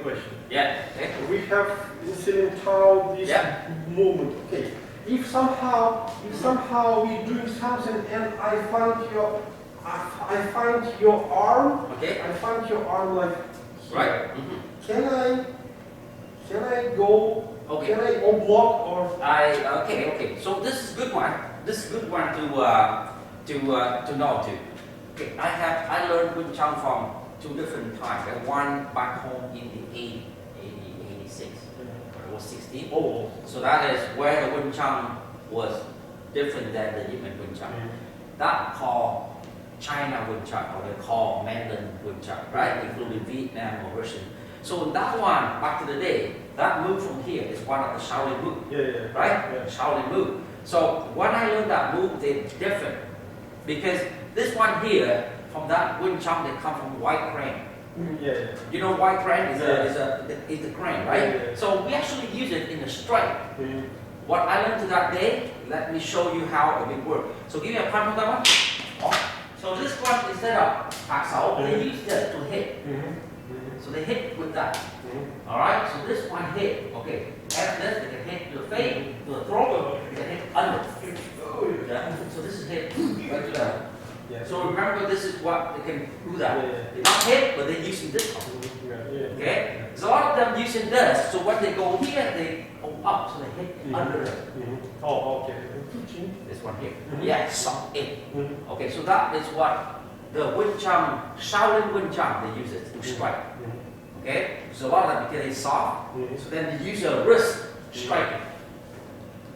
question. Yeah. Okay. We have in how this Yeah. movement. Okay. If somehow we're doing something and I find your arm. Okay. I find your arm like here. Right. Can I go? Okay. Can I block or? Okay. So this is good one. This is good one to know too. Okay. I learned Wing Chun from two different times. One back home in the 86. I was 16. Oh. So that is where the Wing Chun was different than the Yip Man Wing Chun. That called China Wing Chun, or they call Mandarin Wing Chun, right? Including Vietnam or Russian. So that one, back to the day, that move from here is one of the Shaolin move, right? Yeah. Shaolin move. So when I learned that move, it's different because this one here, from that Wing Chun, they come from white crane. Yeah. You know, white crane is a crane, right? Yeah. So we actually use it in a strike. What I learned to that day, let me show you how it will work. So give me a punch on that one. Oh. So this one, instead of axle, they use this to hit. So they hit with that. Alright, so this one hit. Okay, after this, they can hit to the face, to the throat, they can hit under. Yeah. So this is hit right to that. Yeah. So remember, this is what they can do that. Yeah. They not hit, but they're using this one. Okay? There's a lot of them using this, so when they go here, they go up, so they hit under it. Oh, okay. This one here. Yeah, soft in. Okay, so that is what the Wing Chun, Shaolin Wing Chun, they use it to strike. Okay? So a lot of them, because it's soft, so then they use your wrist striking.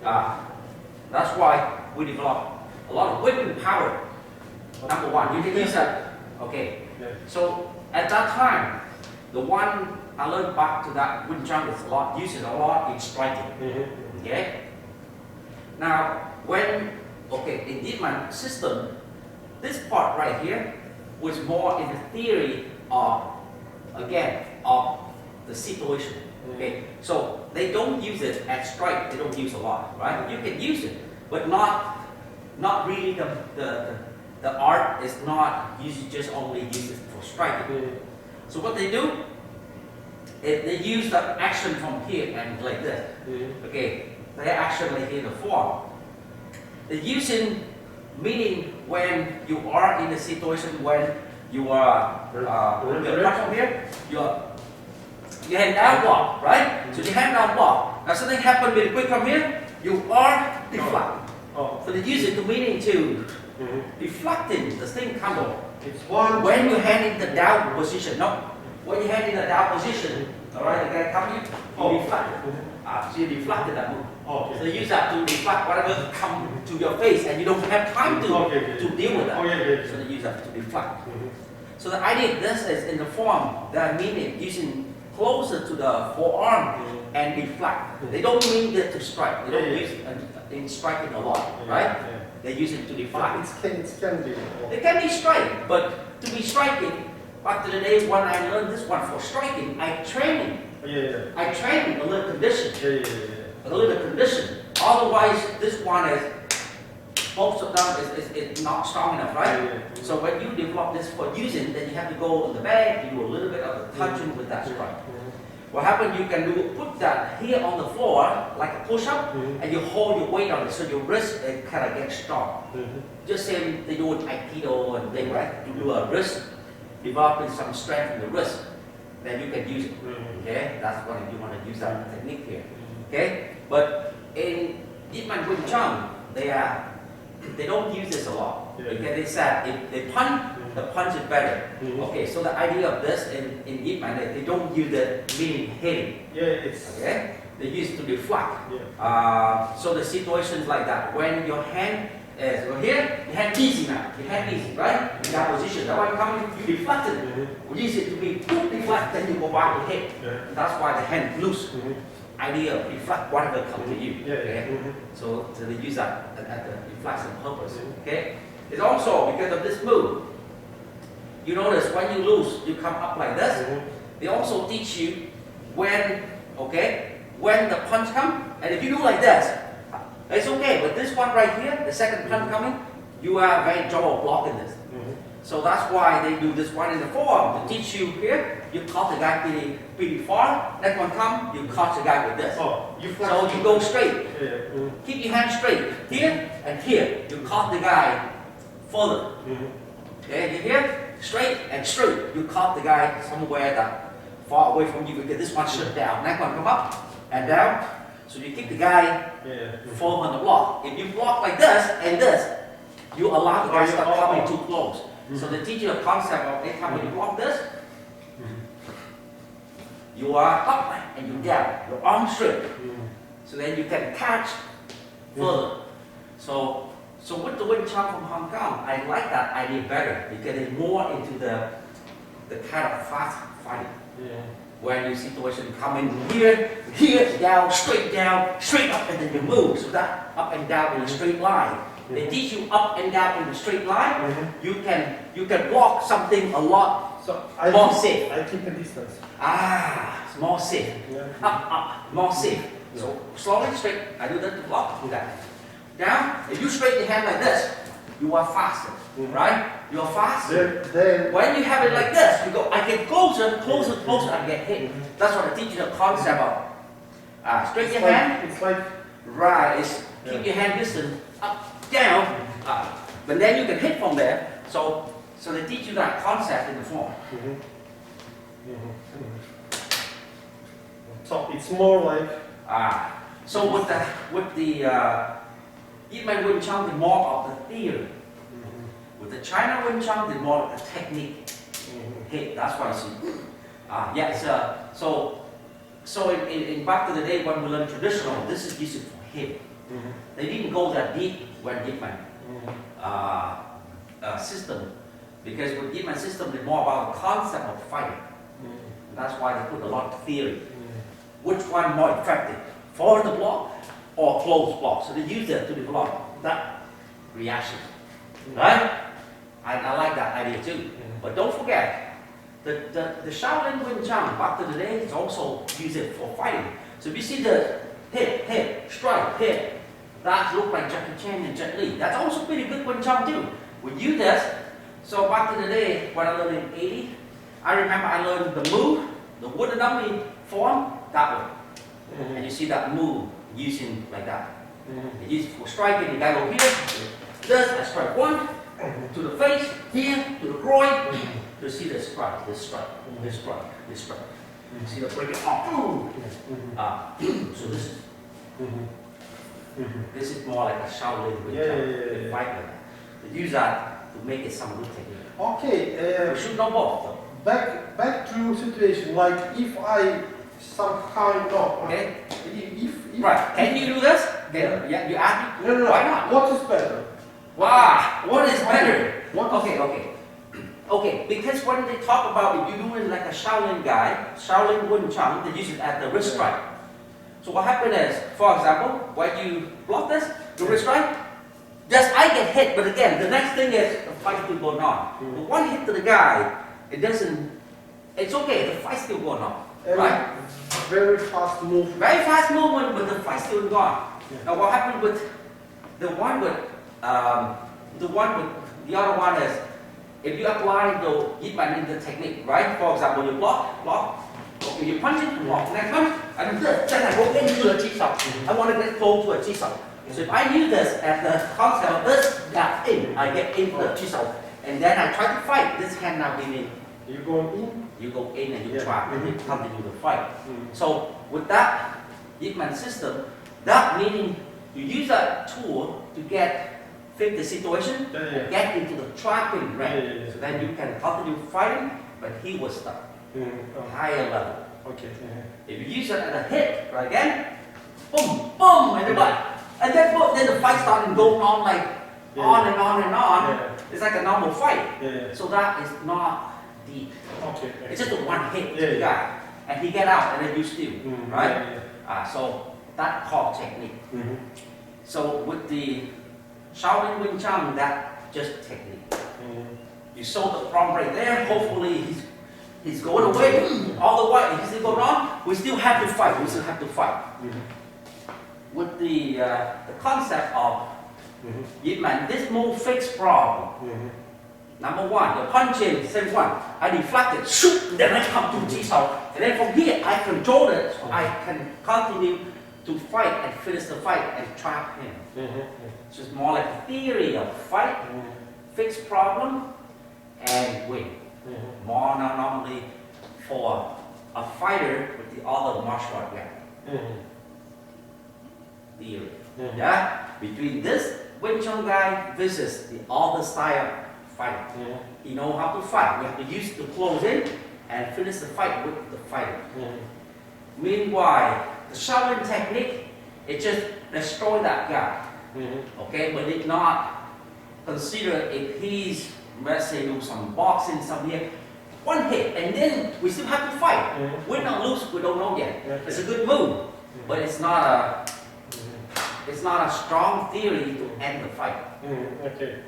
That's why we develop a lot of whipping power. Number one, you can use that. Okay. So at that time, the one I learned back to that Wing Chun is used a lot in striking. Okay. Now in Yip Man system, this part right here was more in the theory of the situation. Okay. So they don't use it at strike. They don't use a lot, right? You can use it, but not really the art is not just only use it for striking. So what they do is they use the action from here and like this. Okay, they actually in the form. They're using meaning when you are in a situation when you are from here, you hand down block, right? So you hand down block. Now something happened really quick from here, you are deflect. So they use it to meaning to deflecting the thing come over. It's one. When you hand in the down position, no. When you hand in the down position, alright, the guy come here, you deflect. So you deflected that move. Okay. So you use that to deflect whatever come to your face and you don't have time to deal with that. So they use that to deflect. So the idea of this is in the form that meaning using closer to the forearm and deflect. They don't mean that to strike. They don't use it in striking a lot, right? They use it to deflect. It can be. It can be striking, but to be striking, back to the day when I learned this one for striking, I train a little condition. A little condition. Otherwise, this one is, most of them is not strong enough, right? So when you develop this for using, then you have to go on the back, you do a little bit of the touching with that strike. What happens, you can put that here on the floor, like a push-up, and you hold your weight on it, so your wrist kind of gets strong. Just same they do with Aikido and things, right? You do a wrist, developing some strength in the wrist, then you can use it. Okay, that's what you want to use that technique here. Okay, but in Yip Man Wing Chun, they don't use this a lot because they said if they punch, the punch is better. Okay, so the idea of this in Yip Man, they don't use the meaning hitting. Okay, they use it to deflect. So the situations like that, when your hand is here, your hand easy now. Your hand easy, right? In that position. That one coming, you deflect it. We use it to be deflect, then you go back to hit. That's why the hand loose. Idea of deflect whatever comes to you. Okay? So they use that at the deflection purpose. Okay? It's also because of this move. You notice when you lose, you come up like this. They also teach you when the punch comes, and if you do like this, it's okay. But this one right here, the second punch coming, you are very trouble blocking this. So that's why they do this one in the forearm. To teach you here, you caught the guy pretty far. Next one come, you caught the guy with this. Oh, you flex. So you go straight. Yeah, yeah. Keep your hand straight. Here and here. You caught the guy further. Okay, you here, straight and straight. You caught the guy somewhere that far away from you because this one shut down. Next one come up and down. So you keep the guy forward on the block. If you block like this and this, you allow the guy to start coming too close. So they teach you a concept of anytime when you block this, you are up and you down, your arm straight. So then you can catch further. So with the Wing Chun from Hong Kong, I like that idea better because it's more into the kind of fast fighting. Where you situation coming here, down, straight up, and then you move. So that up and down in a straight line. They teach you up and down in a straight line. You can block something a lot more safe. I keep a distance. It's more safe. Up, more safe. So slowly straight. I do that to block. Do that. Down. If you straighten your hand like this, you are faster, right? You are faster. Then when you have it like this, you go. I get closer, I get hit. That's what I teach you the concept of. Straighten your hand. It's like right. Keep your hand distant. Up, down, but then you can hit from there. So they teach you that concept in the form. So it's more like so with the Ip Man Wing Chun, the more of the theory. With the China Wing Chun, the more of the technique. Hit. That's why you see. So in back to the day when we learned traditional, this is used for hit. They didn't go that deep when Ip Man system, because with Ip Man system, it's more about the concept of fighting. That's why they put a lot of theory. Which one more effective, forward the block or close block? So they use that to develop that reaction, right? I like that idea too. But don't forget, the Shaolin Wing Chun back to the day is also used it for fighting. So if you see the hit, strike, hit, that look like Jackie Chan and Jet Li. That's also pretty good Wing Chun too. We use this. So back to the day when I learned in 80, I remember I learned the move, the wooden dummy form, that way. And you see that move using like that. They use it for striking. The guy go here, this, I strike one, to the face, here, to the groin, to see the strike, this strike, this strike, this strike. You see the break it off. So this is more like a Shaolin Wing Chun. Fight like that. They use that to make it some good technique. okay. We should know both though. Back to situation like if I somehow Okay. If Right. Can you do this? Yeah. You ask me. No. Why not? What is better? What is better? What is Okay, because when they talk about if you're doing like a Shaolin guy, Shaolin Wing Chun, they use it at the wrist strike. So what happened is, for example, when you block this, the wrist strike, just I get hit, but again, the next thing is the fight still going on. But one hit to the guy, it's okay, the fight still going on, right? Very fast move. Very fast movement, but the fight still going on. Now what happened with the other one is, if you apply the Ip Man in the technique, right? For example, you block, okay, you punch it, block, next punch, and then I go into the G-Sub. I want to get close to a G-Sub. So if I use this as the concept of this, that's in, I get into the G-Sub. And then I try to fight, this hand now be in. You go in? You go in and you trap and you continue the fight. So with that Ip Man system, that meaning you use that tool to fit the situation, get into the trapping rank. So then you can continue fighting, but he was stuck. Higher level. Okay. If you use it at a hit, right again, boom, boom, and then boom, then the fight started going on like on and on and on. It's like a normal fight. So that is not deep. Okay. It's just a one hit to the guy, and he get out, and then you steal, right? So that called technique. So with the Shaolin Wing Chun, that just technique. You saw the problem right there. Hopefully he's going away all the way. He's still going on. We still have to fight. With the concept of Ip Man, this more fixed problem. Number one, the punching, same one. I deflect it, shoot, then I come to G-Sao. And then from here, I control it, so I can continue to fight and finish the fight and trap him. It's just more like a theory of fight, fix problem, and win. More not normally for a fighter with the other martial art guy. Theory. Yeah? Between this Wing Chun guy versus the other style fighter. He know how to fight. You have to use the close in and finish the fight with the fighter. Meanwhile, the Shaolin technique, it just destroy that guy. Okay, but it not consider if he's, let's say, do some boxing, some here, one hit, and then we still have to fight. Win or lose, we don't know yet. It's a good move, but it's not a strong theory to end the fight. Okay.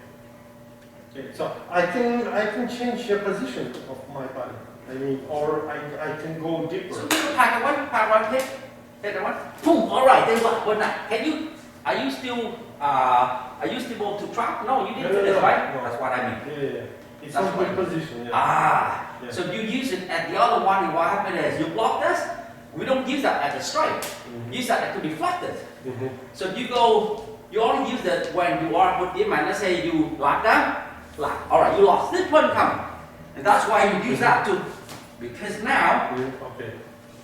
Okay. So I can change the position of my body. I mean, or I can go deeper. So you pack one, hit that one, boom. All right, then what now? Are you still able to trap? No, you didn't finish, right? No. That's what I mean. Yeah. It's a good position. Yeah. Yeah. So you use it at the other one, and what happened is you block this. We don't use that at the strike. Use that to deflect it. So you only use it when you are with the man. Let's say you lock down, lock. All right, you lost this one coming, and that's why you use that too, because now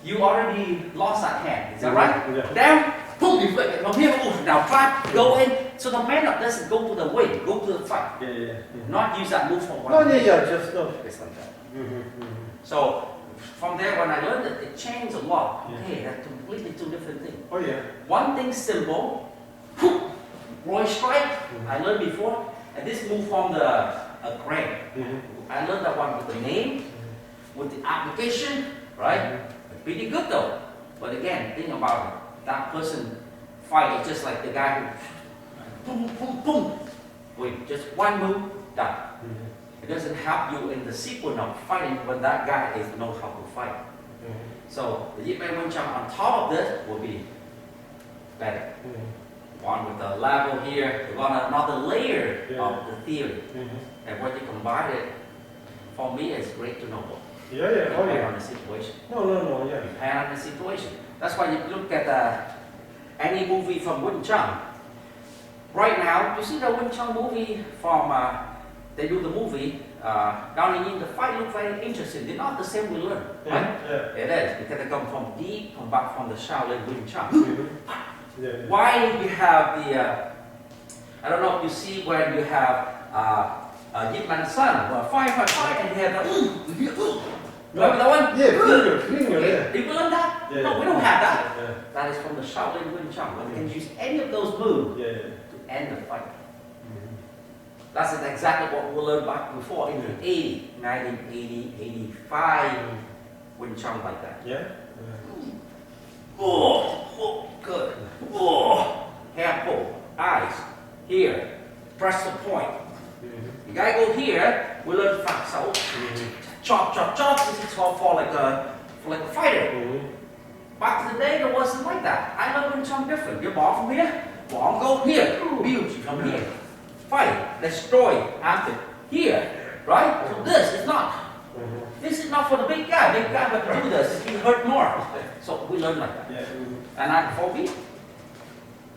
you already lost that hand. Is that right? Yeah. Down, boom, deflect it from here. Ooh, now try go in. So the man up doesn't go to the wing, go to the fight. Not use that move for one. No, just no. It's like that. So from there, when I learned it, it changed a lot. Okay, that's completely two different things. Oh yeah. One thing simple, Roy strike, I learned before, and this move from the grade. I learned that one with the name, with the application, right? Pretty good though. But again, think about it. That person fight is just like the guy who boom, boom, boom. With just one move, done. It doesn't help you in the sequence of fighting when that guy knows how to fight. So the Yip Man Wing Chun on top of this will be better. One with the level here, you want another layer of the theory. And when you combine it, for me it's great to know. Depend on the situation. Depend on the situation. That's why you look at any movie from Wing Chun. Right now, you see the Wing Chun movie from they do the movie, down in the fight look very interesting. They're not the same we learn, right? It is, because they come from deep, come back from the Shaolin Wing Chun. Why you have the, I don't know if you see when you have Yip Man Son, fight, and you have the, remember that one? Finger. Did we learn that? No, we don't have that. That is from the Shaolin Wing Chun. But you can use any of those moves to end the fight. That's exactly what we learned back before in the 1980, 85 Wing Chun like that. Oh, good. Oh, hand pull, eyes, here, press the point. You gotta go here, we learn fat so chop, this is called for like a fighter. Back in the day, it wasn't like that. I learned Wing Chun different. You ball from here, ball go here, build from here. Fight, destroy after here, right? So this is not. This is not for the big guy. Big guy have to do this. He hurt more. So we learn like that. And for me,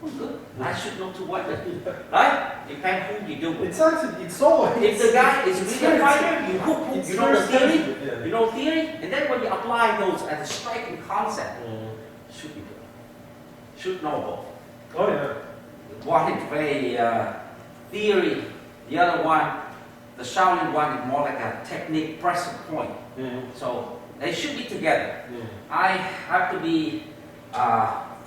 I'm good. I should know to what to do, right? Depends who you do with. It's actually, it's always. If the guy is really a fighter, you hook, you know the theory, you know theory, and then when you apply those as a striking concept, should be good. Should know both. One is very theory, the other one, the Shaolin one is more like a technique, pressing point. So they should be together. I have to be,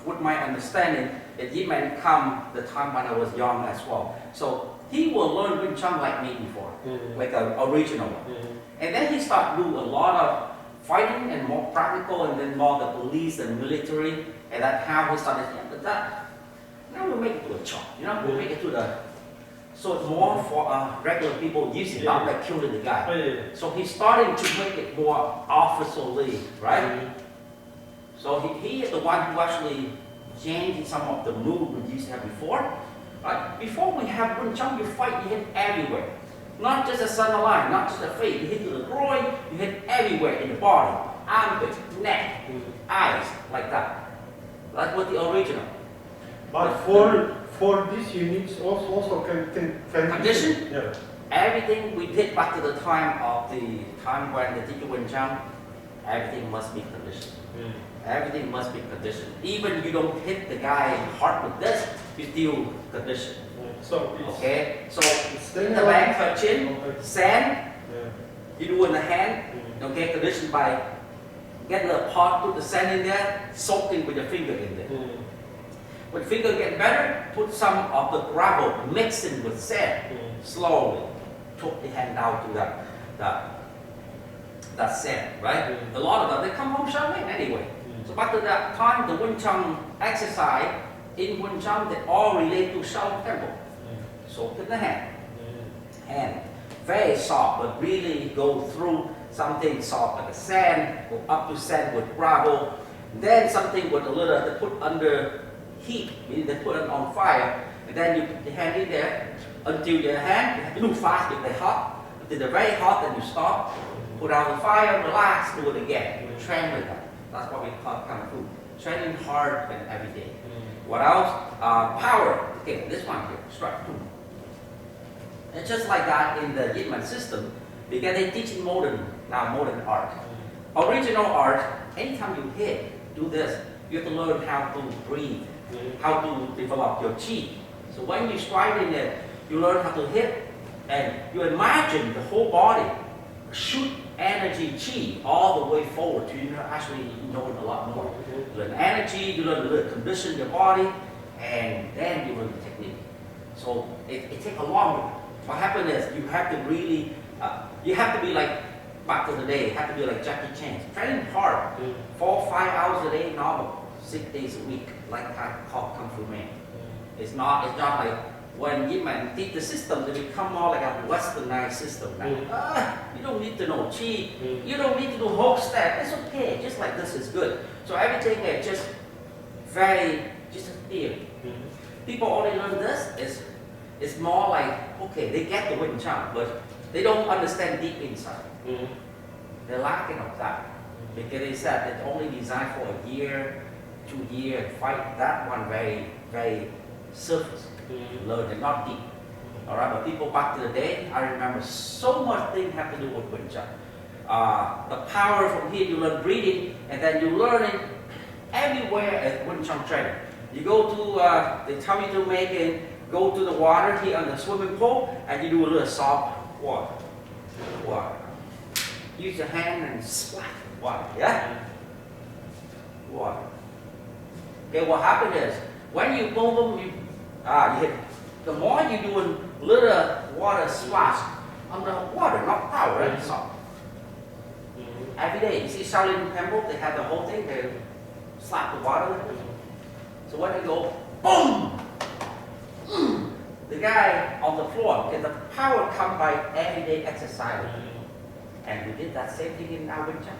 with my understanding, that Yip Man come the time when I was young as well. So he will learn Wing Chun like me before, like an original one. And then he start do a lot of fighting and more practical, and then more the police and military, and that's how he started. But that, now we make it to a chop, you know, we make it to the. So it's more for regular people using, not like killing the guy. So he's starting to make it more officially, right? So he is the one who actually changed some of the moves we used to have before. Right? Before we have Wing Chun, you fight, you hit everywhere. Not just a center line, not just the face. You hit to the groin, you hit everywhere in the body, armpit, neck, eyes, like that. That's what the original. But for this, you need also condition. Yeah. Everything we did back to the time when the teacher Wing Chun, everything must be conditioned. Everything must be conditioned. Even you don't hit the guy hard with this, you still condition. So okay, so in the back of the chin, sand, you do in the hand, okay, conditioned by get the pot, put the sand in there, soaking with your finger in there. When finger get better, put some of the gravel mixing with sand, slowly, took the hand down to that sand, right? A lot of them, they come home Shaolin anyway. So back to that time, the Wing Chun exercise in Wing Chun, they all relate to Shaolin Temple. Soak in the hand, very soft, but really go through something soft like a sand, go up to sand with gravel, then something with a little, they put under heat, meaning they put it on fire, and then you put the hand in there until your hand, you have to move fast if they're hot, until they're very hot, then you stop, put out the fire, relax, do it again, train with that. That's what we call Kung Fu, training hard and every day. What else? Power, okay, this one here, strike. It's just like that in the Yin Man system, because they teach modern art. Original art, anytime you hit, do this, you have to learn how to breathe, how to develop your chi. So when you strike in it, you learn how to hit, and you imagine the whole body shoot energy chi all the way forward. You actually know a lot more. You learn energy, you learn to condition your body, and then you learn the technique. So it takes a long. What happens is you have to really, you have to be like, back in the day, you have to be like Jackie Chan. Training hard, 4 or 5 hours a day, normal, 6 days a week, like I call Kung Fu Man. It's not like when Yin Man teach the system, they become more like a westernized system now. You don't need to know Chi, you don't need to do whole step, it's okay, just like this is good. So everything is just just a theory. People only learn this, it's more like, okay, they get the Wing Chun, but they don't understand deep inside. They're lacking of that. Because they said it's only designed for a year, 2 years, fight that one very, very surface. Learn it, not deep. Alright, but people back to the day, I remember so much things have to do with Wing Chun. The power from here, you learn breathing, and then you learn it everywhere at Wing Chun training. You go to, they tell you to make it, go to the water here on the swimming pool, and you do a little soft water. Use your hand and splash water, yeah? Water. Okay, what happens is, when you boom, you hit. The more you do a little water splash on the water, not power, right? Soft. Every day, you see Shaolin Temple, they have the whole thing, they slap the water with it. So when they go, boom! The guy on the floor, okay, the power comes by everyday exercise. And we did that same thing in our Wing Chun.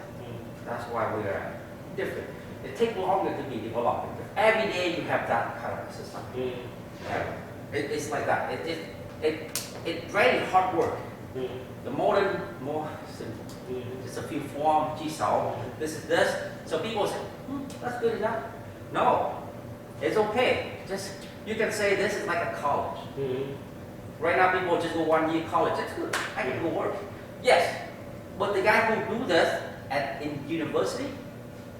That's why we are different. It takes longer to be developed. Every day you have that kind of exercise. It's like that. It's very hard work. The modern, more simple. Just a few forms, jisao, this is this. So people say, that's good enough. No, it's okay. Just you can say this is like a college. Right now people just go 1 year college. That's good. I can go work. Yes, but the guy who do this in university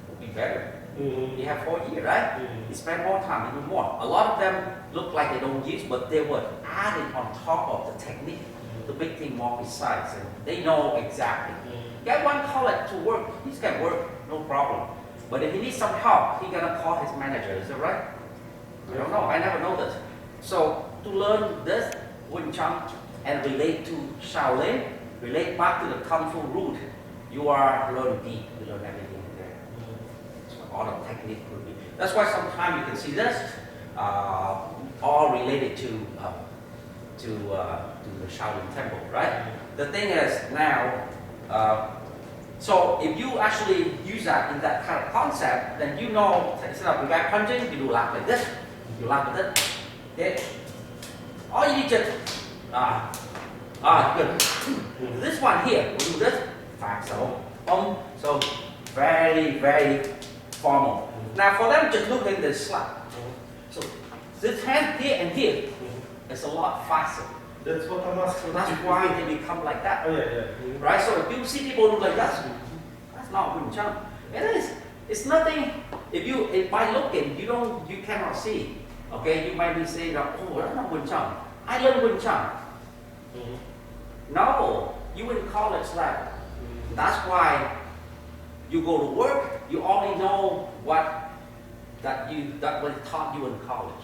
will be better. You have 4 years, right? You spend more time, you do more. A lot of them look like they don't use, but they were added on top of the technique to make things more precise. And they know exactly. Get one college to work, he can work, no problem. But if he needs some help, he's gonna call his manager. Is that right? I don't know. I never know this. So to learn this Wing Chun and relate to Shaolin, relate back to the Kung Fu root, you are learning deep. You learn everything there. So all the technique will be. That's why sometimes you can see this all related to the Shaolin Temple, right? The thing is now. So if you actually use that in that kind of concept, then you know instead of the guy punching, you do like this, you like this. Okay. All you need to Good. This one here, we do this. So, so very formal. Now for them, just look at this slap. So this hand here and here is a lot faster. That's what I'm asking. So that's why they become like that. Oh yeah. Right? So if you see people look like that, that's not Wing Chun. It is. It's nothing. If by looking, you cannot see. Okay, you might be saying that, oh, that's not Wing Chun. I learned Wing Chun. No, you in college level. That's why you go to work. You only know what was taught you in college.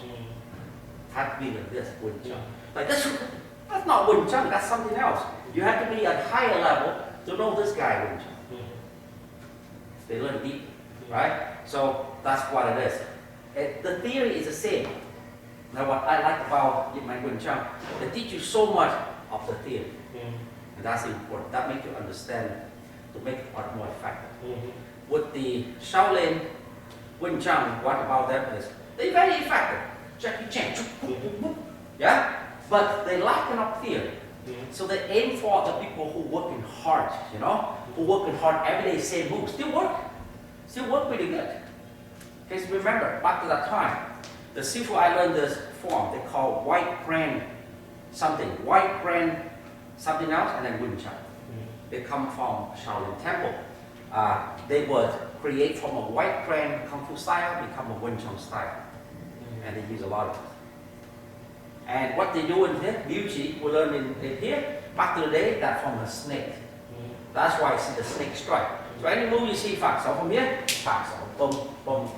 Have to be like this Wing Chun. Like this, that's not Wing Chun. That's something else. You have to be at higher level to know this guy Wing Chun. They learn deep, right? So that's what it is. The theory is the same. Now what I like about my Wing Chun, they teach you so much of the theory. And that's important. That makes you understand to make it more effective. With the Shaolin Wing Chun, what about them is they're very effective. Jackie Chan, yeah? But they lack enough theory. So they aim for the people who working hard, who working hard every day, same moves. Still work pretty good. Because remember, back to that time, the Sifu I learned this form, they call white grand something, white grand something else, and then Wing Chun. They come from Shaolin Temple. They would create from a white grand Kung Fu style, become a Wing Chun style. And they use a lot of it. And what they do in here, Liu Chi, we learn in here, back to the day, that from a snake. That's why I see the snake strike. So any move you see, Fak Sao from here, Fak Sao, boom, boom.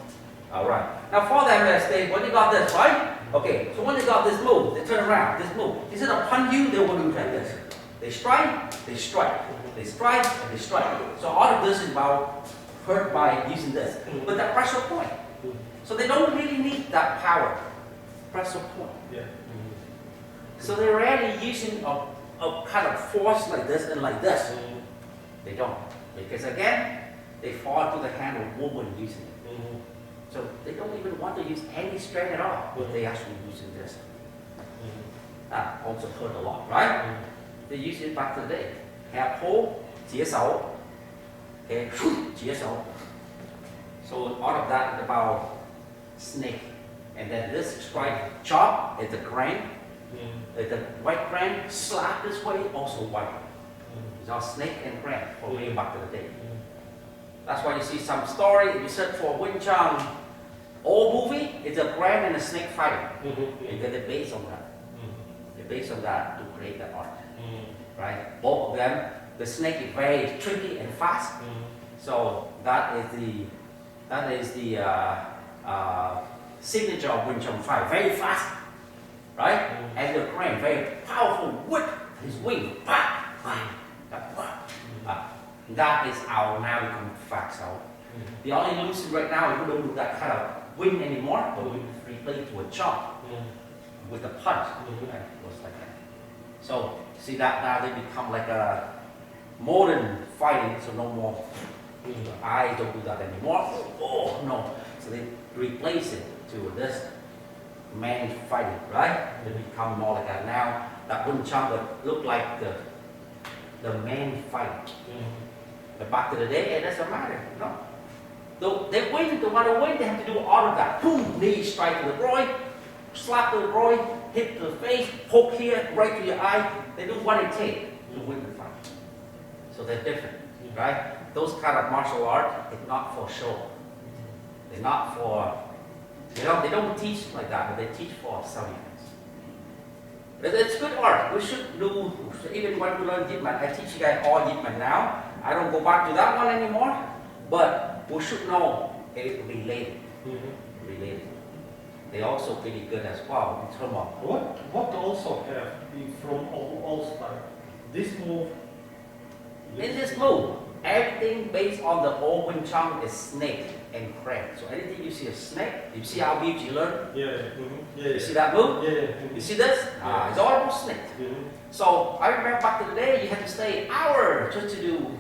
Alright. Now for them, when they got this, right? Okay, so when they got this move, they turn around, this move. Instead of punch you, they will do like this. They strike, they strike. They strike, and they strike. So all of this is about hurt by using this. But that pressure point. So they don't really need that power. Pressure point. Yeah. So they're rarely using a kind of force like this and like this. They don't. Because again, they fall into the hand of woman using it. So they don't even want to use any strength at all, but they actually using this. That also hurt a lot, right? They use it back to the day. Have pull, 接手, okay, 接手. So all of that is about snake. And then this strike chop is the crane. The white crane slap this way, also white. It's all snake and crane for way back to the day. That's why you see some story, if you search for Wing Chun, old movie, it's a crane and a snake fighting. Because they're based on that. They're based on that to create the art. Right? Both of them, the snake is very tricky and fast. So that is the signature of Wing Chun fight. Very fast, right? And the crane, very powerful whip, his wing, that is our now become facts out. The only illusion right now is we don't do that kind of wing anymore, but we replace it with a chop, with a punch. It was like that. So see that now they become like a modern fighting, so no more. I don't do that anymore. Oh no! So they replace it to this man fighting, right? They become more like that now. That Wing Chun would look like the man fighting. But back to the day, it doesn't matter. No. They win, no matter when, they have to do all of that. Boom, knee strike to the groin, slap to the groin, hit to the face, poke here, right to your eye. They do what it takes to win the fight. So they're different, right? Those kind of martial art is not for show. They're not for, they don't teach like that, but they teach for self-defense. It's good art. We should do, even when we learn Yip Man, I teach you guys all Yip Man now. I don't go back to that one anymore, but we should know it related. Related. They also pretty good as well in terms of what also have from all style. This move. In this move, everything based on the old Wing Chun is snake and crane. So anything you see a snake, you see how deep you learn? You see that move? You see this? It's all about snake. So I remember back in the day, you had to stay an hour just to do.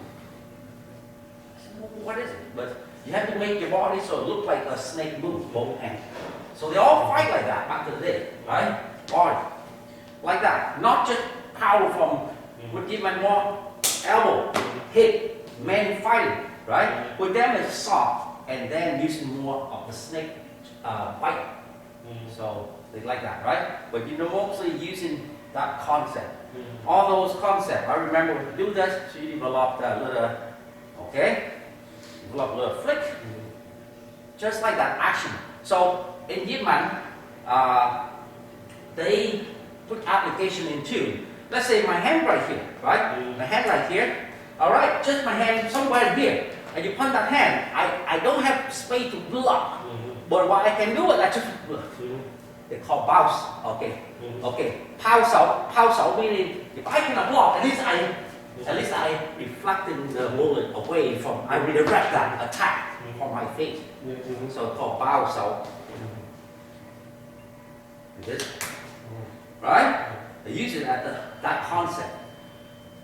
What is it? But you have to make your body so it looks like a snake move, both hands. So they all fight like that back in the day, right? All like that. Not just power from with Yip-Man more elbow, hit, man fighting, right? With them it's soft and then using more of the snake bite. So they like that, right? But you know, mostly using that concept. All those concepts. I remember when you do this, so you develop that little, okay? Develop a little flick. Just like that action. So in Yip-Man, they put application into, let's say my hand right here, right? My hand right here. All right, just my hand somewhere here. And you point that hand, I don't have space to block. But what I can do is I just, they call bounce, okay? Okay, 抛手 meaning if I cannot block, at least I reflecting the bullet away from, I redirect that attack from my face. So it's called 抛手. This, right? They use it at that concept.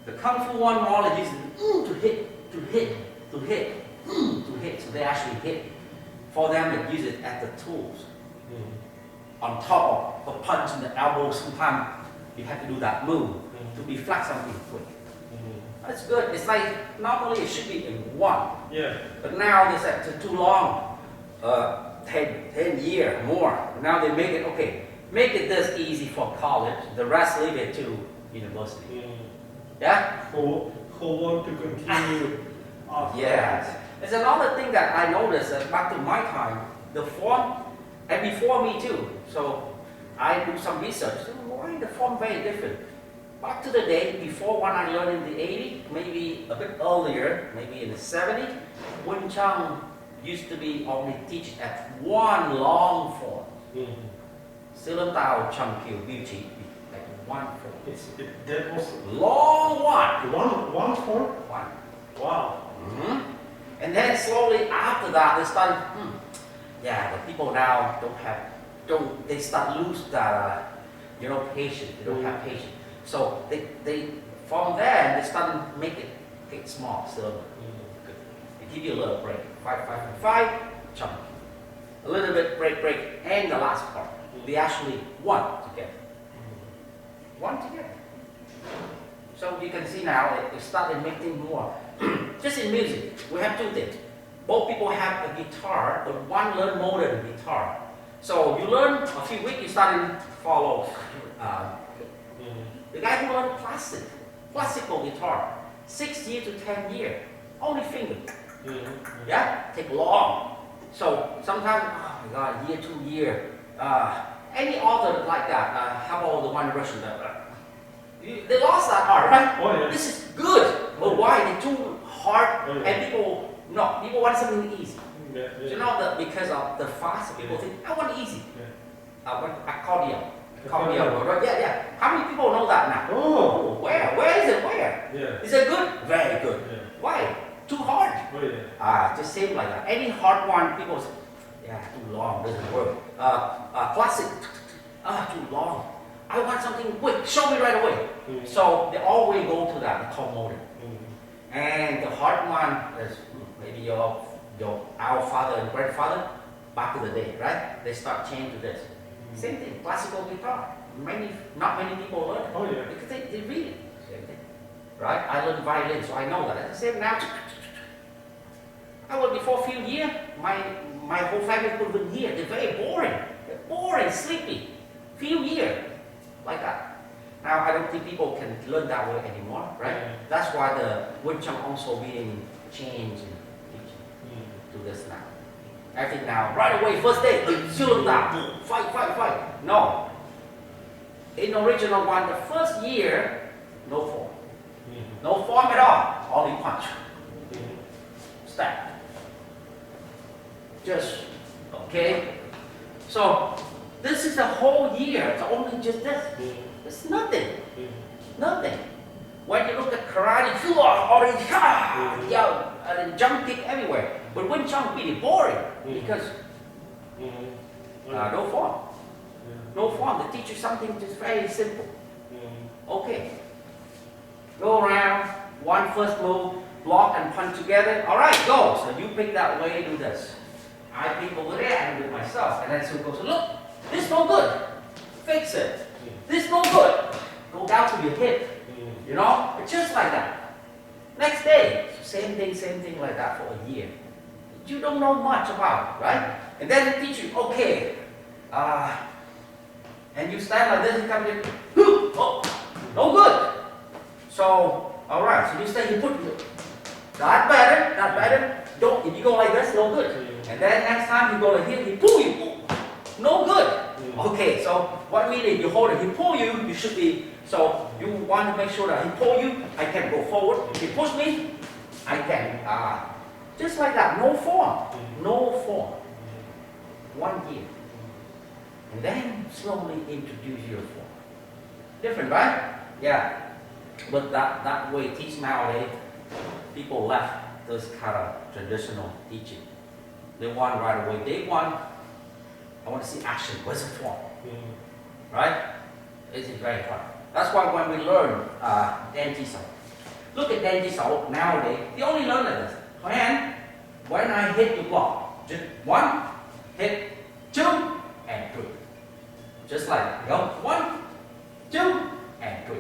The Kung Fu one more, they use it to hit, to hit, to hit, to hit. So they actually hit. For them, they use it at the tools. On top of the punch and the elbow, sometimes you have to do that move to deflect something quick. That's good. It's like normally it should be in one. Yeah. But now they said it's too long. 10 years more. Now they make it okay. Make it this easy for college. The rest leave it to university. Yeah. Who want to continue? Yes. There's another thing that I noticed back to my time. The form, and before me too. So I do some research. So why the form very different? Back to the day before when I learned in the 80s, maybe a bit earlier, maybe in the 70s, Wing Chun used to be only teach at one long form. Silent Tao Chun Kyu Beauty, like one form. That was long one. one form? One. Wow. And then slowly after that, they started, yeah, the people now they start lose that, patience. They don't have patience. So they from there, they started make it small, so they give you a little break. 5, chunk. A little bit break, and the last part. They actually one together. One together. So you can see now, it started making more. Just in music, we have two things. Both people have a guitar, but one learn more than a guitar. So you learn a few weeks, you start to follow. The guy who learned classical guitar, 6 years to 10 years, only finger. Yeah, take long. So sometimes, oh my God, year, 2 years. Any author like that, how about the one Russian? They lost that art, right? Oh, yeah. This is good, but why? They're too hard, and people want something easy. You know that because of the fast, people think, I want easy. I want accordion. Right? Yeah. How many people know that now? Oh. Where is it? Where? Yeah. Is it good? Very good. Yeah. Why? Too hard. Oh, yeah. Just same like that. Any hard one, people say, yeah, too long, doesn't work. Classic, too long. I want something quick, show me right away. So they always go to that, the call modern. And the hard one is maybe our father and grandfather, back in the day, right? They start changing to this. Same thing, classical guitar. Not many people learn it. Oh, yeah. Because they read it. Same thing. Right? I learned violin, so I know that. At the same now, I was before a few years, my whole family could live here. They're very boring. They're boring, sleepy. Few years, like that. Now I don't think people can learn that way anymore, right? That's why the Wing Chun also being changed and teaching to this now. Everything now, right away, first day, fight. No. In the original one, the first year, no form. No form at all, only punch. Step. Just, okay? So, this is the whole year, it's only just this. It's nothing. Nothing. When you look at karate, orange, yell, and jump kick everywhere. But Wing Chun really boring because no form. No form. They teach you something just very simple. Okay. Go around, one first move, block and punch together. All right, go. So you pick that way, do this. I pick over there and do it myself. And then so goes, look, this no good. Fix it. This no good. go down to your hip. You know, it's just like that. Next day, same thing like that for a year. You don't know much about, right? And then they teach you, okay, and you stand like this, you come in, oh, no good. So, all right, so you stay, you put that better. Don't, if you go like this, no good. And then next time you go like here, he pull you, no good. Okay, so what meaning you hold it, he pull you, you should be, so you want to make sure that he pull you, I can go forward. If he push me, I can, just like that, no form. 1 year. And then slowly introduce your form. Different, right? Yeah. But that way teach nowadays, people left this kind of traditional teaching. They want right away. They want, I want to see action. Where's the form? Right? It's very hard. That's why when we learn Dan Ji Sao, look at Dan Ji Sao nowadays, they only learn like this. And when I hit the block, just 1, hit 2, and 3. Just like that. Go 1, 2, and 3.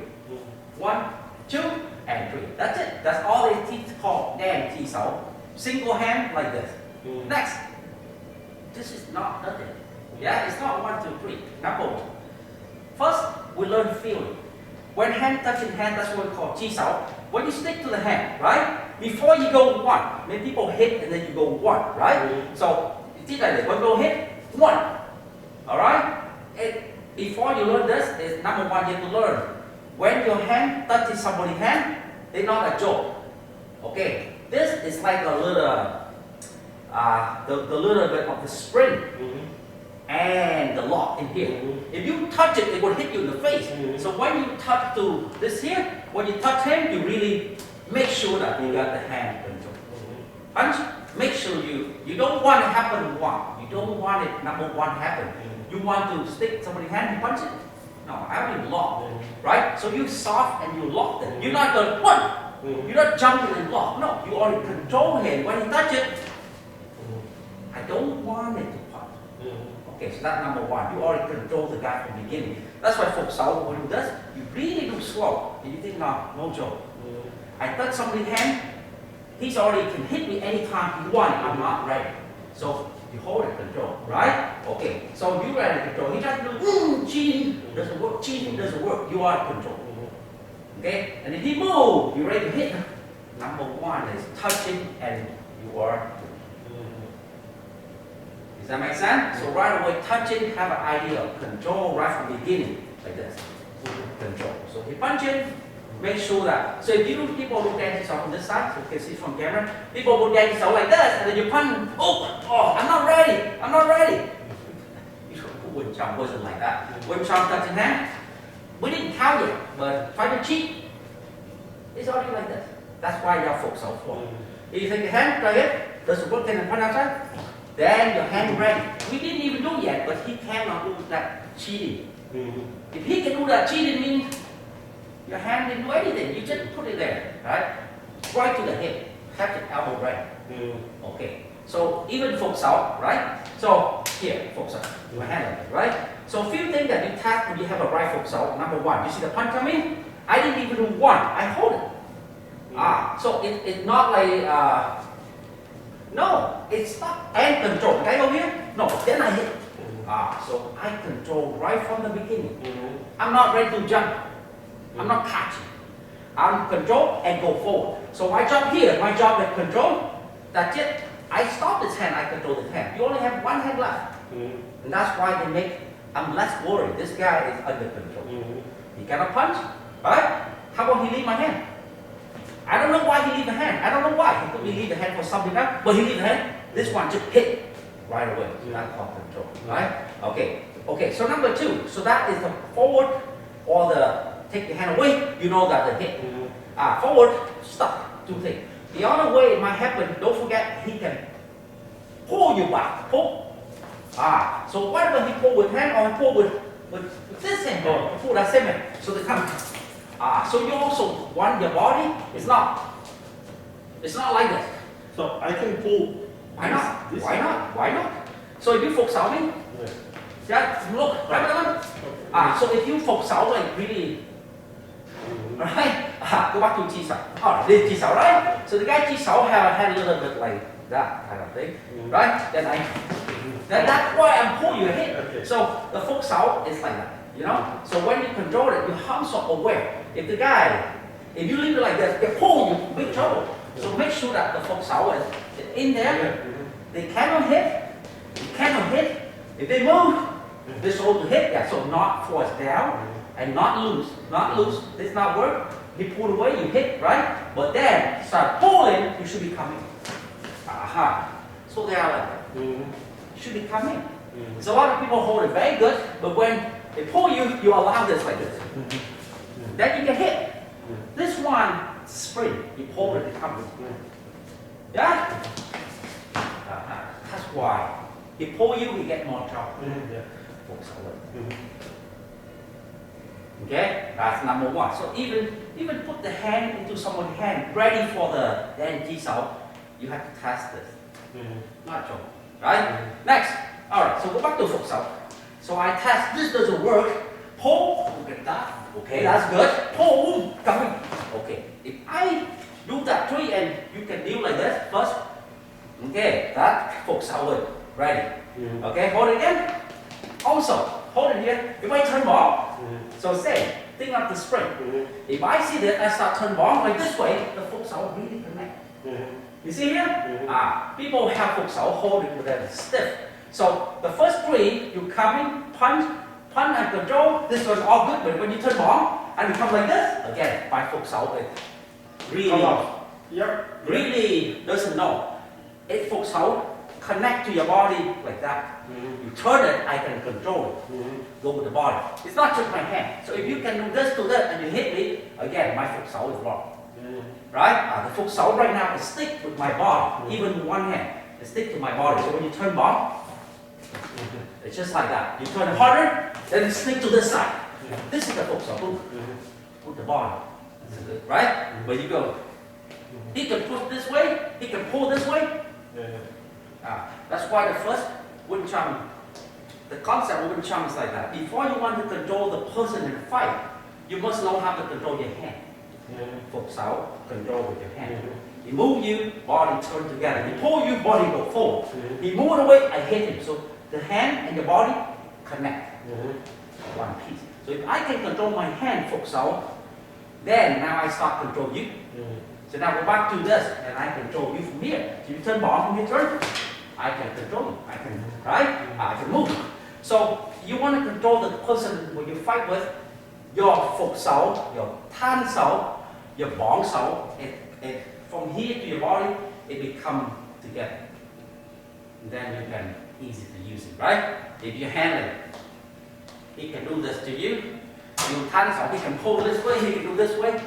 1, 2, and 3. That's it. That's all they teach called Dan Ji Sao. Single hand like this. Next. This is not nothing. Yeah, it's not 1, 2, 3. Number 1. First, we learn feeling. When hand touching hand, that's what we call Ji Sao. When you stick to the hand, right? Before you go 1, many people hit and then you go 1, right? So, you teach like this. When you go hit, 1. Alright? Before you learn this, is number 1 you have to learn. When your hand touches somebody's hand, it's not a joke. Okay? This is like a little, the little bit of the spring and the lock in here. If you touch it, it will hit you in the face. So when you touch to this here, when you touch him, you really make sure that you got the hand control. Punch, make sure you don't want it to happen 1. You don't want it number 1 happen. You want to stick somebody's hand and punch it? No, I mean lock. Right? So you soft and you lock it. You're not going 1. You're not jumping and lock. No, you already control him. When you touch it, I don't want it to punch. Okay, so that's number 1. You already control the guy from the beginning. That's why folks out when you do this, you really do slow. And you think, no joke. I touch somebody's hand, he's already can hit me anytime he wants. I'm not ready. So you hold it control, right? Okay, so you ready to control. He tries to do cheating, doesn't work. Cheating doesn't work. You are in control. Okay, and if he moves, you're ready to hit. Number 1 is touching, and you are. Does that make sense? So right away, touching, have an idea of control right from the beginning, like this. Control. So if you punch in, make sure that. So if you people look at yourself on this side, so you can see from camera, people look at yourself like this, and then you punch. Oh, I'm not ready. Wing Chun wasn't like that. Wing Chun touching hand. We didn't count yet, but try to cheat. It's already like this. That's why your folks are for. If you take your hand, try it. Does it work? Can you punch outside? Then your hand ready. We didn't even do yet, but he cannot do that cheating. If he can do that cheating, means your hand didn't do anything. You just put it there, right? Right to the hip. Have the elbow right. Okay. So even folks out, right? So here, folks out. My hand like that, right? So a few things that you tap when you have a right folks out. Number 1, you see the punch coming? I didn't even do 1. I hold it. So it's not like. No, it's not hand control. Can I go here? No, then I hit. So I control right from the beginning. I'm not ready to jump. I'm not catching. I'm control and go forward. So I jump here. My job is control. That's it. I stop this hand. I control this hand. You only have 1 hand left. And that's why they make. I'm less worried. This guy is under control. He cannot punch, right? How about he leave my hand? I don't know why he leave the hand. I don't know why. He could leave the hand for something else, but he leave the hand. This one just hit right away. So that's called control, right? Okay. So number 2. So that is the forward or the take the hand away. You know that the hit. Forward, stop. 2 things. The other way it might happen. Don't forget he can pull you back. Pull. So whatever he pull with hand or he pull with this hand or pull that same hand. So they come. So you also want your body. It's not like this. So I can pull. Why not? Why not? So if you focus on me, just look. So if you focus out like really Right? Go back to Jisao. Alright, this is Jisao, right? So the guy Jisao have a hand a little bit like that kind of thing, right? Then that's why I'm pulling your head. Okay. So the Fuk Sao is like that, you know? So when you control it, your arms are aware. If the guy, if you leave it like this, they pull you, big trouble. So make sure that the Fuk Sao is in there. They cannot hit. You cannot hit. If they move, they're supposed to hit that. So not force down and not loose. Not loose. This not work. He pulled away, you hit, right? But then start pulling, you should be coming. Aha. So they are like that. You should be coming. So a lot of people hold it very good, but when they pull you, you allow this like this. Then you can hit. This one, spring. You pull it, it comes. Yeah? That's why. He pull you, you get more trouble. Okay? That's number one. So even put the hand into someone's hand, ready for the Jisao, you have to test this. Not trouble. Right? Next. Alright, so go back to Fuk Sao. So I test, this doesn't work. Pull, look at that. Okay, that's good. Pull, coming. Okay. If I do that three and you can deal like this first. Okay, that Fuk Sao is ready. Okay, hold it again. Also, hold it here. If I turn ball, so say, think of the spring. If I see that I start turn ball like this way, the Fuk Sao really connect. You see here? People have Fuk Sao hold it with that stiff. So the first three, you come in, punch and control. This was all good, but when you turn ball and become like this, again, my Fuk Sao it really doesn't know. It Fuk Sao connect to your body like that. You turn it, I can control it. Go with the body. It's not just my hand. So if you can do this to that and you hit me, again, my Fuk Sao is wrong. Right? The Fuk Sao right now is stick with my body, even with one hand. It stick to my body. So when you turn ball, it's just like that. You turn it harder, then you stick to this side. This is the Fuk Sao. With the body. Right? Where you go. He can push this way, he can pull this way. That's why the first Wing Chun, the concept of Wing Chun is like that. Before you want to control the person in a fight, you must know how to control your hand. Fuk Sao, control with your hand. He move you, body turn together. He pull you, body go forward. He move away, I hit him. So the hand and the body connect. One piece. So if I can control my hand, Fuk Sao, then now I start control you. So now go back to this, and I control you from here. So you turn ball from your turn, I can control you. I can, right? I can move. So you want to control the person when you fight with, your Fuk Sao, your Tan Sao, your Bong Sao, from here to your body, it become together. And then you can easy to use it, right? If you handle it, he can do this to you. You Tan Sao, he can pull this way, he can do this way.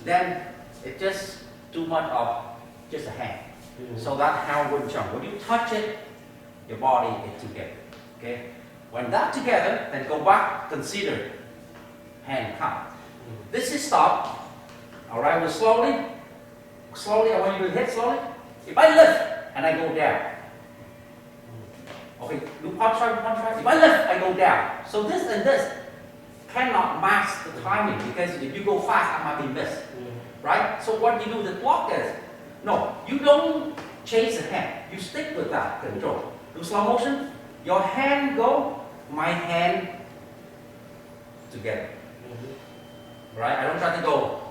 Then it just too much of just a hand. So that's how Wing Chun. When you touch it, your body is together. Okay? When that together, then go back, consider hand count. This is stop. Alright, we'll slowly, I want you to hit slowly. If I lift and I go down. Okay, do punch right. If I lift, I go down. So this and this cannot match the timing because if you go fast, I might be missed. Right? So what you do, the block is, no, you don't chase the hand. You stick with that control. Do slow motion, your hand go, my hand together. Right? I don't try to go.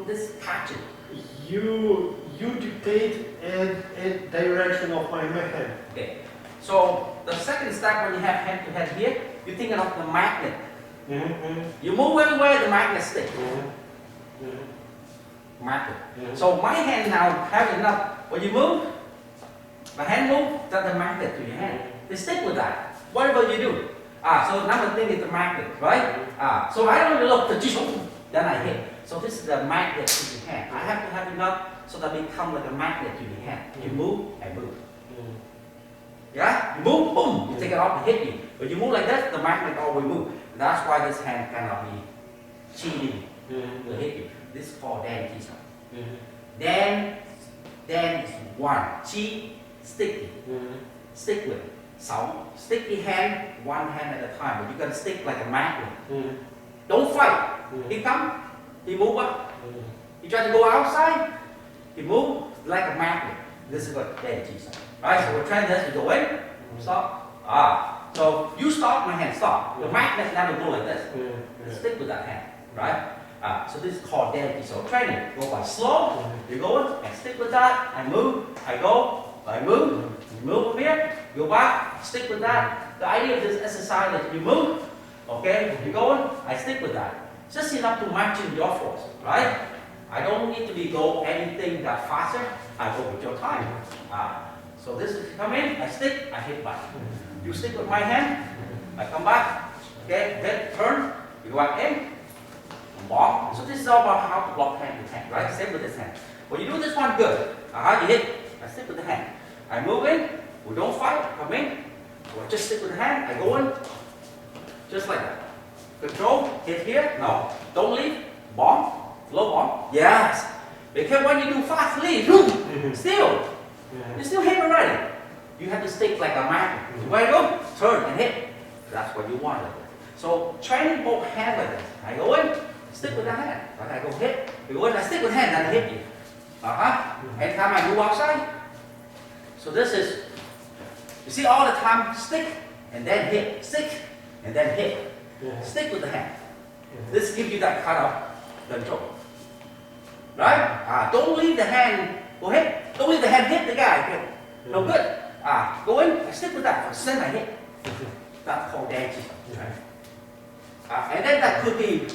This catch it. You dictate a direction of my hand. Okay. So the second step when you have hand to hand here, you think of the magnet. You move everywhere, the magnet sticks. Magnet. So my hand now have enough. When you move, my hand move, that's the magnet to your hand. They stick with that. Whatever you do. So another thing is the magnet, right? So I don't look the then I hit. So this is the magnet to your hand. I have to have enough so that it becomes like a magnet to your hand. You move, I move. Yeah? You move, boom, you take it off, it hit you. But you move like this, the magnet always moves. That's why this hand cannot be cheating to hit you. This is called Dan Jisao. Dan is one. Chi, sticky. Stick with it. So, sticky hand, one hand at a time. But you can stick like a magnet. Don't fight. he come, he move up. He try to go outside, he move like a magnet. This is what dead Jesus. Right? So we're trying this, we go in, stop. So you stop, my hand stop. The magnet never go like this. Stick with that hand. Right? So this is called dead Jesus training. Go by slow, you go in, and stick with that, I move, I go, I move, you move over here, go back, stick with that. The idea of this exercise is you move, okay, you go in, I stick with that. Just enough to matching your force, right? I don't need to be go anything that faster, I go with your time. So this is come in, I stick, I hit back. You stick with my hand, I come back, okay, hit, turn, you go back in, block. So this is all about how to block hand with hand, right? Same with this hand. When you do this one good, you hit, I stick with the hand. I move in, we don't fight, come in, or just stick with the hand, I go in, just like that. Control, hit here, no, don't leave, bomb, low bomb, yes. Because when you do fast leave, still, you still hit already. You have to stick like a magnet. Where you go, turn and hit. That's what you want. So training both hands like this. I go in, stick with the hand. I go hit. You go in, I stick with hand, and I hit you. Anytime I move outside. So this is, you see all the time, stick and then hit, stick and then hit. Stick with the hand. This gives you that kind of control. Right? Don't leave the hand, go ahead. Don't leave the hand hit the guy. Okay? No good. Go in, I stick with that. Send I hit. That's called dancing. Right? And then that could be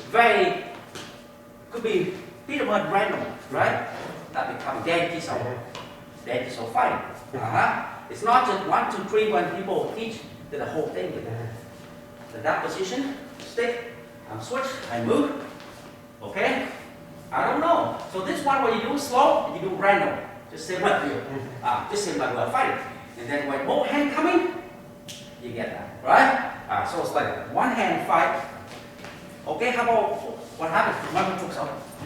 pretty much random, right? That becomes dancing. So fighting. It's not just 1, 2, 3 when people teach the whole thing with that. So that position, stick, I'm switch, I move. Okay? I don't know. So this one when you do slow, you do random. Just same like you. Just same like we're fighting. And then when both hands come in, you get that. Right? So it's like one hand fight. Okay, how about what happens?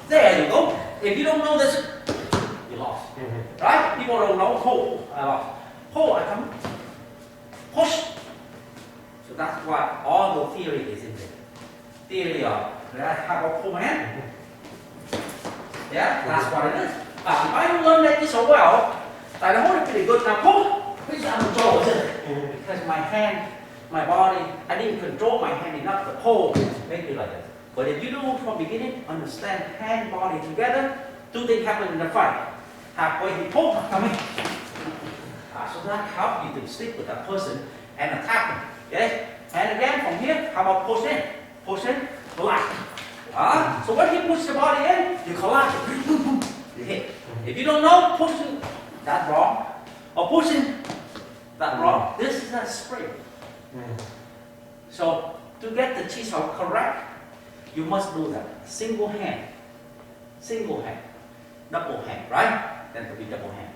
There you go. If you don't know this, you lost. Right? People don't know. Hold, I lost. Hold, I come. Push. So that's what all the theory is in there. Theory of, how about pull my hand? Yeah, that's what it is. If I don't learn that so well, I hold it pretty good. Now pull. Which I'm controlling because my hand, my body, I didn't control my hand enough to hold, make it like this. But if you do from beginning, understand hand, body together, 2 things happen in the fight. Halfway he pull, come in. So that helps you to stick with that person and attack him. Okay? And again from here, how about push in, collapse. So when he pushes the body in, you collapse it. You hit. If you don't know, pushing, that's wrong. Or pushing, that's wrong. This is a spring. So to get the chi sao correct, you must do that. Single hand, double hand, right? Then it will be double hand.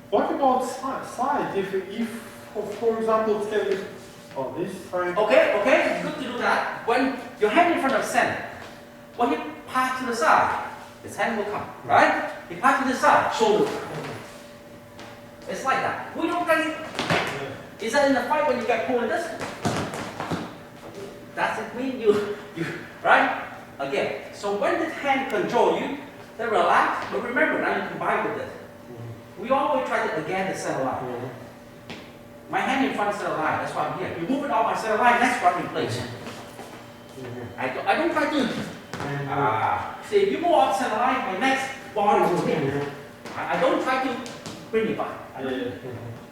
What about side? If for example, say, this side. Okay, it's good to do that. When your hand in front of center, when you pass to the side, his hand will come, right? You pass to the side, shoulder. It's like that. We don't get it. Is that in the fight when you get pulled like this? Does it mean you, right? Again, so when the hand control you, they relax, but remember now you combine with it. We always try to again the center line. My hand in front of center line, that's why I'm here. You move it off my center line, next one in place. I don't try to, see if you move off center line, my next body will here. I don't try to bring it back.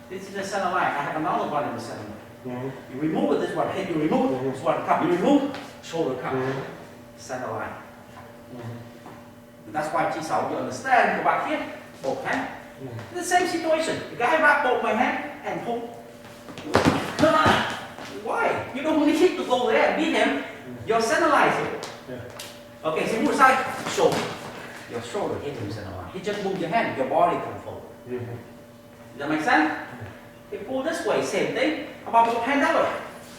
This is the center line. I have another one in the center line. You remove it, this one, head you remove, this one come. You remove, shoulder come. Center line. And that's why chi sao, you understand, go back here, both hands. The same situation. The guy wrap both my hand and pull. Why? You don't need to go there and beat him. Your center line is here. Okay, so move aside, shoulder. Your shoulder hit him center line. He just move your hand, your body come forward. Does that make sense? If you pull this way, same thing. How about both hand that way?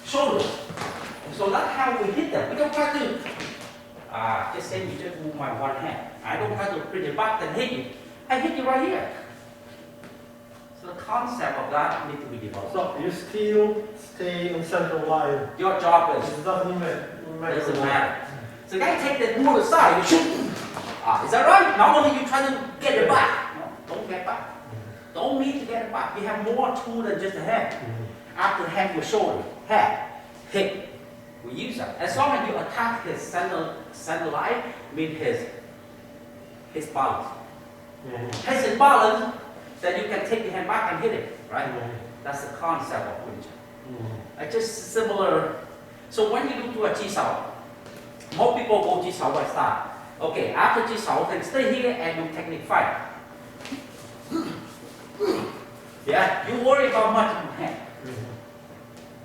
Shoulder. So that's how we hit them. We don't try to, just say you just move my one hand. I don't try to bring it back and hit you. I hit you right here. So the concept of that needs to be developed. So you still stay on central line. Your job is, It doesn't matter. doesn't matter. So the guy take that move aside, you shoot. Is that right? Normally you try to get it back. No, don't get back. Don't need to get it back. You have more tool than just a hand. After the hand with shoulder, head, hip. We use that. As long as you attack his center line, mean his balance. Has his balance, then you can take your hand back and hit it, right? That's the concept of Wing Chun. Just similar. So when you do a Ji Sao, most people go Ji Sao by start. Okay, after Ji Sao, then stay here and do technique fight. Yeah, you worry about much on hand.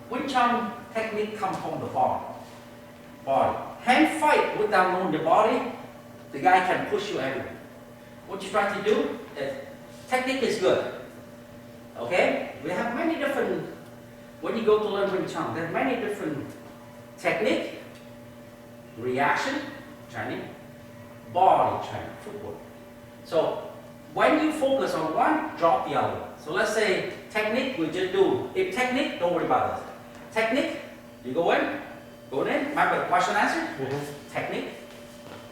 Wing Chun technique comes from the body. Hand fight without knowing the body, the guy can push you everywhere. What you try to do is, technique is good. Okay? We have many different, when you go to learn Wing Chun, there are many different technique, reaction, training, body training, footwork. So when you focus on one, drop the other. So let's say technique, we just do. If technique, don't worry about this. Technique, you go in, remember the question answer? Technique,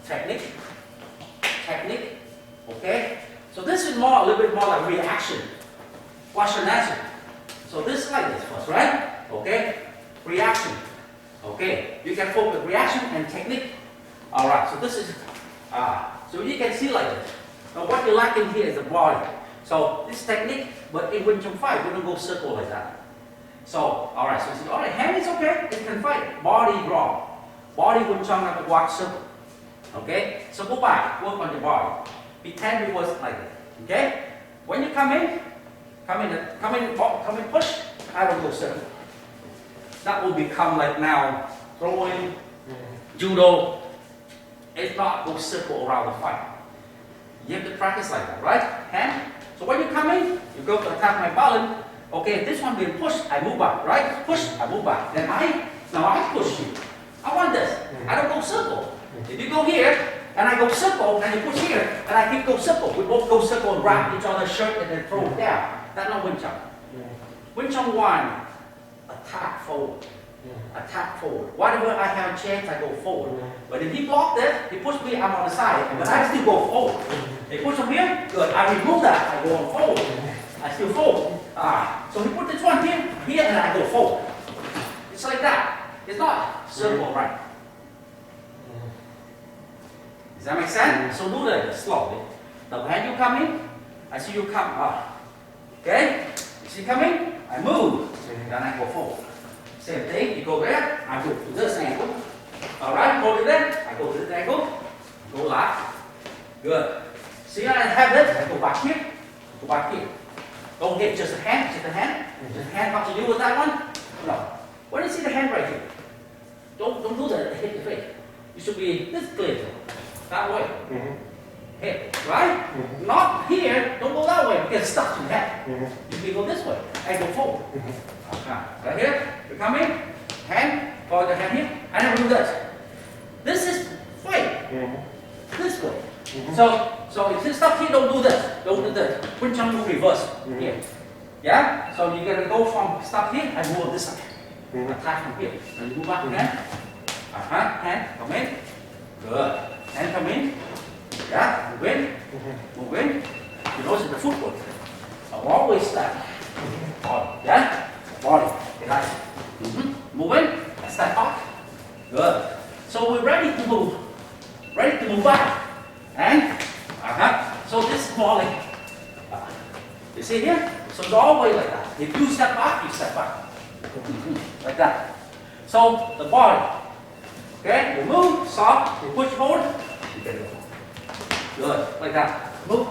technique, technique, okay? So this is more, a little bit more like reaction, question answer. So this is like this first, right? Okay, reaction, okay? You can focus reaction and technique. All right, so this is, so you can see like this. Now what you lack in here is the body. So this technique, but in Wing Chun fight, we don't go circle like that. So, all right, so you see, all right, hand is okay, it can fight. Body wrong. Body Wing Chun have to walk circle. Okay, so go back, work on your body. Pretend it was like this. Okay, when you come in, push. I don't go circle. That will become like now throwing, judo. It's not go circle around the fight. You have to practice like that, right? Hand. So when you come in, you go to attack my balance. Okay, this one being pushed, I move back, right? Push, I move back. Then now I push you. I want this. I don't go circle. If you go here, and I go circle, and you push here, and I keep go circle. We both go circle and wrap each other's shirt and then throw it down. That's not Wing Chun. Wing Chun 1, attack forward. Attack forward. Whatever I have a chance, I go forward. But if he blocked it, he pushed me, I'm on the side, but I still go forward. He push him here, good. I remove that, I go on forward. I still forward. So he put this one here, and I go forward. It's like that. It's not circle, right? Does that make sense? So do that slowly. Now when you come in, I see you come up. Okay? You see coming? I move. Then I go forward. Same thing, you go there, I go to this angle. Alright, go to there, I go to this angle. Go left. Good. See, I have this, I go back here. Go back here. Don't hit just a hand, just a hand. Just a hand, what to do with that one? No. When you see the hand right here, don't do that, hit the face. You should be this clear. That way. Hit, right? Not here, don't go that way, because it's stuck in your head. You can go this way, and go forward. Right here, you come in, hand, follow the hand here, and then do this. This is fight. This way. So if you're stuck here, don't do this. Don't do this. Wing Chun move reverse. Here. Yeah? So you're going to go from stuck here and move on this side. Attack from here. And move back again. Hand, come in. Good. Hand come in. Yeah? Move in. Move in. You notice the footwork. So always step. Body. Yeah? Body. Nice. Move in. Step back. Good. So we're ready to move. Ready to move back. And, so this is more like, you see here? So it's always like that. If you step back, you step back. Like that. So the body, okay, you move, soft, you push forward, you get it. Good, like that. Move.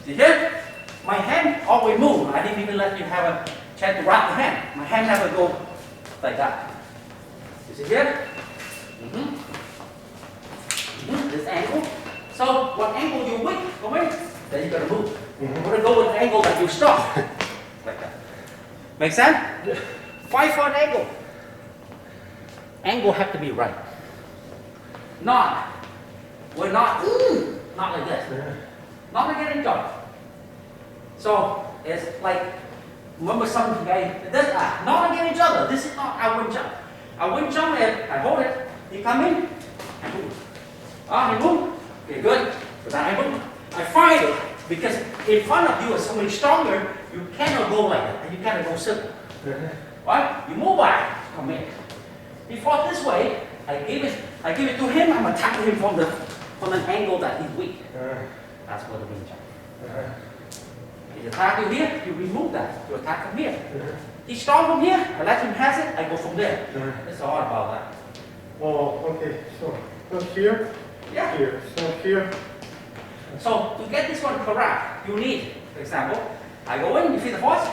See here? My hand always move. I didn't even let you have a chance to wrap the hand. My hand never go like that. You see here? This angle. So what angle you weak, go in, then you're gonna move. You're gonna go with an angle that you stop. Like that. Make sense? 5-foot angle. Angle have to be right. We're not like this. Not like getting jump. So it's like, remember some guy, not against each other. This is not our jump. I win jump it, I hold it, he come in, I move. He move. Okay, good. But then I move. I find it because in front of you is somebody stronger, you cannot go like that, and you cannot go simple. Right? You move back, come in. He fought this way, I give it to him, I'm attacking him from an angle that he's weak. That's what the wing jump. He attack you here, you remove that. You attack from here. He's strong from here, I let him has it, I go from there. It's all about that. Oh, okay. So here, Yeah. here, so here. So to get this one correct, you need, for example, I go in, you see the force,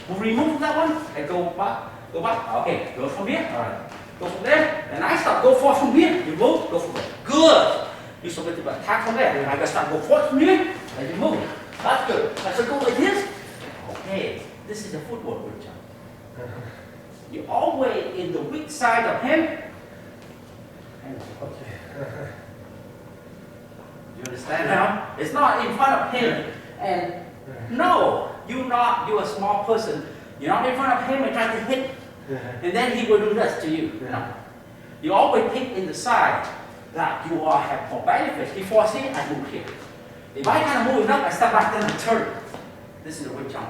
we remove that one, I go back, okay, go from here, all right. Go from there, and I start go forward from here, you move, go from there. Good! You're supposed to attack from there, and I can start go forward from here, and you move. That's good. I should go like this. Okay, this is a footwork wing jump. You're always in the weak side of him. Okay. You understand now? It's not in front of him. And no, you're a small person. You're not in front of him and try to hit. And then he will do this to you. No. You always pick in the side that you are have more benefits. He forces it, I move here. If I kind of move enough, I step back, then I turn. This is the wing jump.